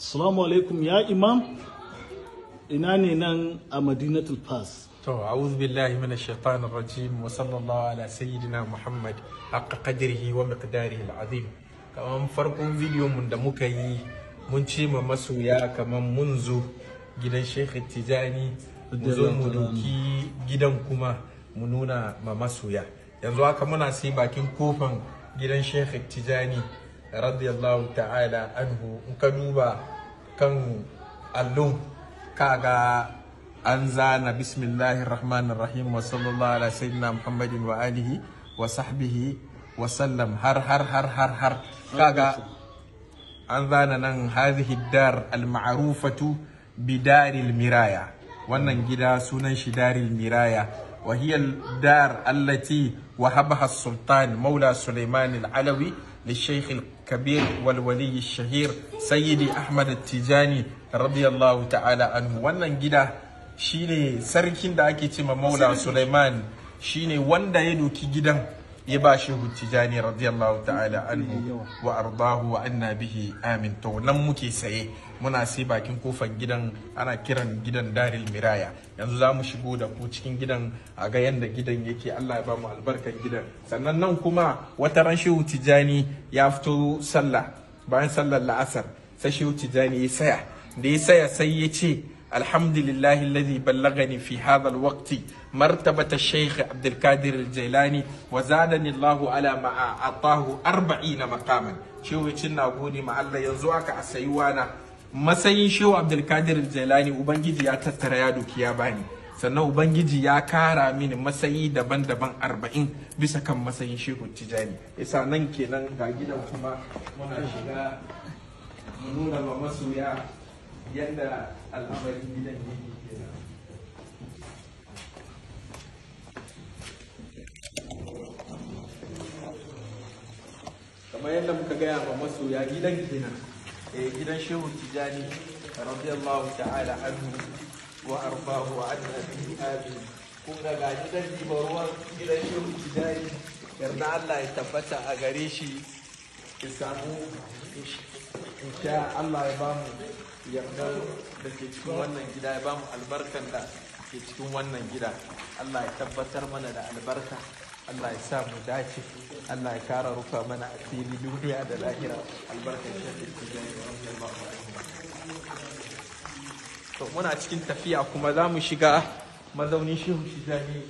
Assalamu alaikum ya imam, ina ne nan a Madinatul Fas. To, a'udhu billahi minash shaitanir rajim wa sallallahu ala sayyidina Muhammad haqqa qadrihi wa miqdarihi al-azim. Kaman farkon bidiyon mun da muka yi mun ce ma masoya kaman mun zo gidan Sheikh Tijani, mu zo mu doki gidan kuma mu nuna ma masoya. Yanzu haka muna sai bakin kofan gidan Sheikh Tijani radiyallahu ta'ala anhu. In ka duba kan allon kaga an zana bismillahir rahmanir rahim wa sallallahu ala sayyidina Muhammadin wa alihi wa sahbihi wa sallam har kaga an zana nan hadhihi dar al ma'rufatu bi daril miraya. Wannan gida sunan shi daril miraya wa hiya al dar allati wahabaha as-sultan maula Sulaiman al-Alawi للشيخ الكبير والولي الشهير سيدي أحمد التجاني رضي الله تعالى عنه. wannan gida shine sarkin da ake cewa Maula Sulaiman, shine wanda ya doki gidan ya ba Shehu Tijani radiyallahu ta'ala anhu wa ardahu wa anna bihi amin. To nan muke saye, muna sai bakin kofar gidan, ana kiran gidan Daril Miraya. Yanzu za mu shigo da ku cikin gidan a ga yanda gidan yake. Allah ya ba mu albarkar gidan. Sannan nan kuma wata ran Shehu Tijani ya fito sallah, bayan sallar la'asar sai Shehu Tijani ya saya, da ya saya sai ya ce alhamdulillahi alladhi ballagani fi hadha alwaqti martabata Sheikh Abdul Qadir al-Jailani wa zadani Allahu ala ma atahu 40 maqaman. Shehu ya na gode ma Allah, yanzu aka asayuwa na matsayin Shehu Abdul Qadir al-Jailani ubangiji ya tattara ya doki ya bani, sannan ubangiji ya kara mini matsayi daban-daban 40 bisa kan matsayin Shehu Tijani. Yasa nan kenan ga gidan kuma muna shiga mu nuna ma masoya yadda al'amarin gidan yake kenan. Kamar yadda muka gaya ma masoya gidan kenan, gidan Shehu Tijani radiyallahu ta'ala anhu wa arfahu wa anna bihi amin. Kun ga gidan dibaruwan gidan Shehu Tijani, yarda Allah ya tabbata a gare shi, ya samu insha Allah ya bamu yarda da ke cikin wannan gida, ya bamu albarkan da ke cikin wannan gida. Allah ya tabbatar mana da albarka, Allah ya sa mu dace, Allah ya kara rufa mana a fili duniya da lahira, albarkan Sheikh Tijani radiyallahu anhu. To muna cikin tafiya kuma za mu shiga mazaunin Shehu Tijani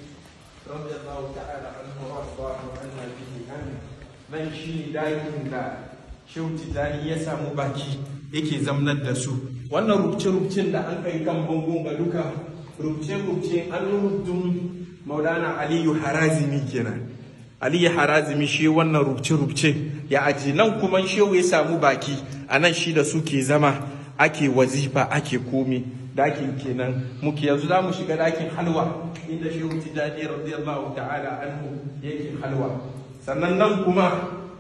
radiyallahu ta'ala anhu wa ardahu anna bihi amin. Nan shi dakin da Shehu Tijani ya samu baki yake zamnar da su. Wannan rubuce-rubucen da an kai kan bangon ga duka rubuce-rubuce an rubutun Maulana Aliyu Harazimi kenan. Aliyu Harazimi shi wannan rubuce-rubuce ya aji. Nan kuma Shehu ya samu baki, a nan shi da su ke zama, ake wazifa, ake komi. Dakin kenan muke yanzu za mu shiga dakin halwa inda Shehu Tijani radiyallahu ta'ala anhu yake halwa. Sannan nan kuma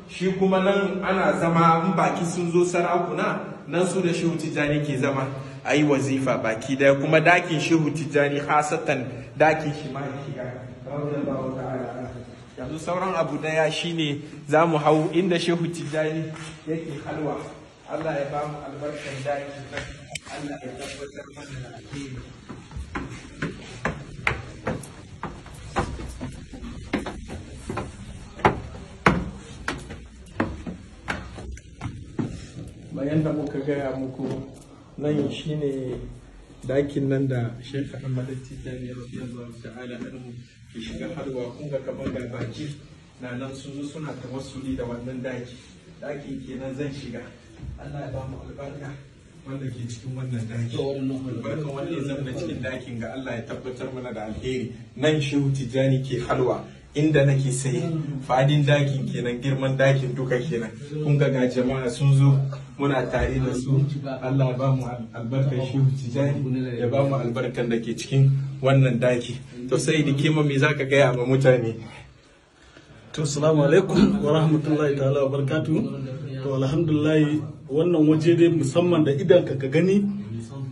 shi kuma nan ana zama, in baki sun zo sarakuna nan su da Shehu Tijani ke zama a yi wazifa baki daya. Kuma dakin Shehu Tijani hasatan dakin shi ma ya shiga radiyallahu ta'ala anhu. Yanzu sauran abu daya shine za mu hau inda Shehu Tijani yake halwa. Allah ya ba mu albarkan daki nan, Allah ya tabbatar mana da alheri. Bayan da muka gaya muku nan shine dakin nan da Sheikh Ahmad Tijani radiyallahu ta'ala anhu ke shiga halwa. Kun ga kamar ga baki na nan sun zo suna tawassuli da wannan daki. Dakin kenan zan shiga. Allah ya ba mu albarka wanda ke cikin wannan daki. Albarka wanda ya zama cikin dakin ga Allah ya tabbatar mana da alheri. Nan Shehu Tijani ke halwa inda nake sai fadin dakin kenan, girman dakin duka kenan. Kun ga jama'a sun zo muna tare da su. Allah ya ba mu albarkar Shehu Tijani, ya ba mu albarkan da ke cikin wannan daki. To sai da kima me zaka gaya ma mutane? To assalamu alaikum wa rahmatullahi ta'ala wa barakatuh. To alhamdulillah wannan waje dai musamman da idan ka gani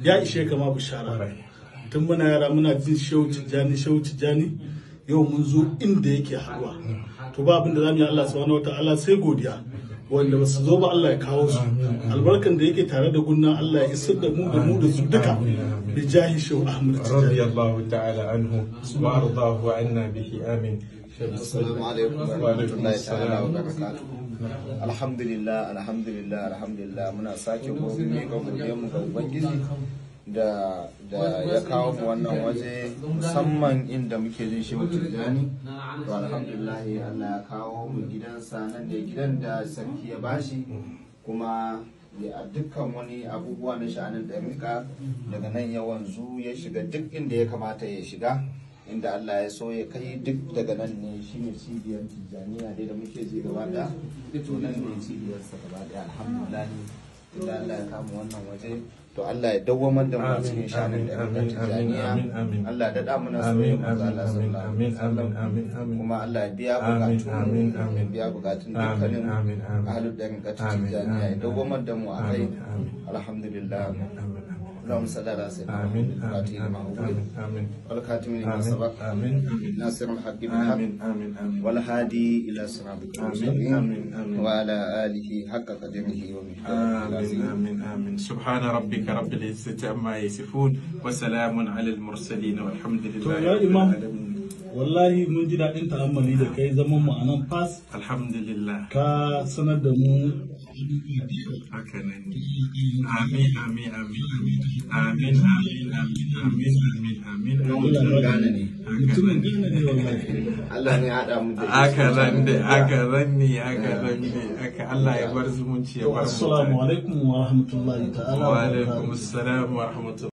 ya ishe kama bishara. Tun muna yara muna jin Shehu Tijani, yau mun zo inda yake haɗuwa. To ba abin da zamu yi Allah subhanahu wa ta'ala sai godiya. wanda ba su zo ba Allah ya kawo su albarkan da yake tare da gunna Allah ya isar da mu da su duka bi jahi shehu Ahmad radiyallahu ta'ala anhu wa ardahu anna bihi amin. Assalamu alaikum wa rahmatullahi ta'ala wa barakatuh. Alhamdulillah muna sake gobe ga godiyarmu ga Ubangiji da ya kawo mu wannan waje musamman inda muke jin shi Tijjani. To alhamdulillah Allah ya kawo mu gidansa nan da gidan da sarki ya bashi, kuma a dukkan wani abubuwa na sha'anin ɗarika daga nan ya wanzu ya shiga duk inda ya kamata ya shiga, inda Allah ya so ya kai duk daga nan ne shine cibiyar Tijjaniya dai da muke ji gaba da to nan ne cibiyar sa gaba da alhamdulillah. Inda Allah ya kama wannan waje to Allah ya dawwamar da mu cikin shanin da Tijjaniya. Allah da da mu na soyayya manzo Allah sallallahu alaihi wasallam, kuma Allah ya biya bukatun dukkanin ahlul dariqa Tijjaniya, ya dawwamar da mu a kai. Alhamdulillah. اللهم صل على سيدنا محمد والخاتم لما سبق ناصر الحق بالحق والهادي الى صراطك المستقيم وعلى اله حق قدره ومقداره العظيم. آمين. سبحان ربك رب العزة عما يصفون وسلام على المرسلين والحمد لله رب العالمين. wallahi mun ji daɗin ta'ammali da kai zaman mu a nan fas. Alhamdulillah. Ka sanar da mu haka nan. Amin amin amin amin amin amin amin amin. Mutumin Ghana ne. Mutumin Ghana ne wallahi. Allah ne ya haɗa mu da aka ranne aka Allah ya bar zumunci ya bar mu. Assalamu alaikum wa rahmatullahi ta'ala wa alaikum assalam wa rahmatullahi.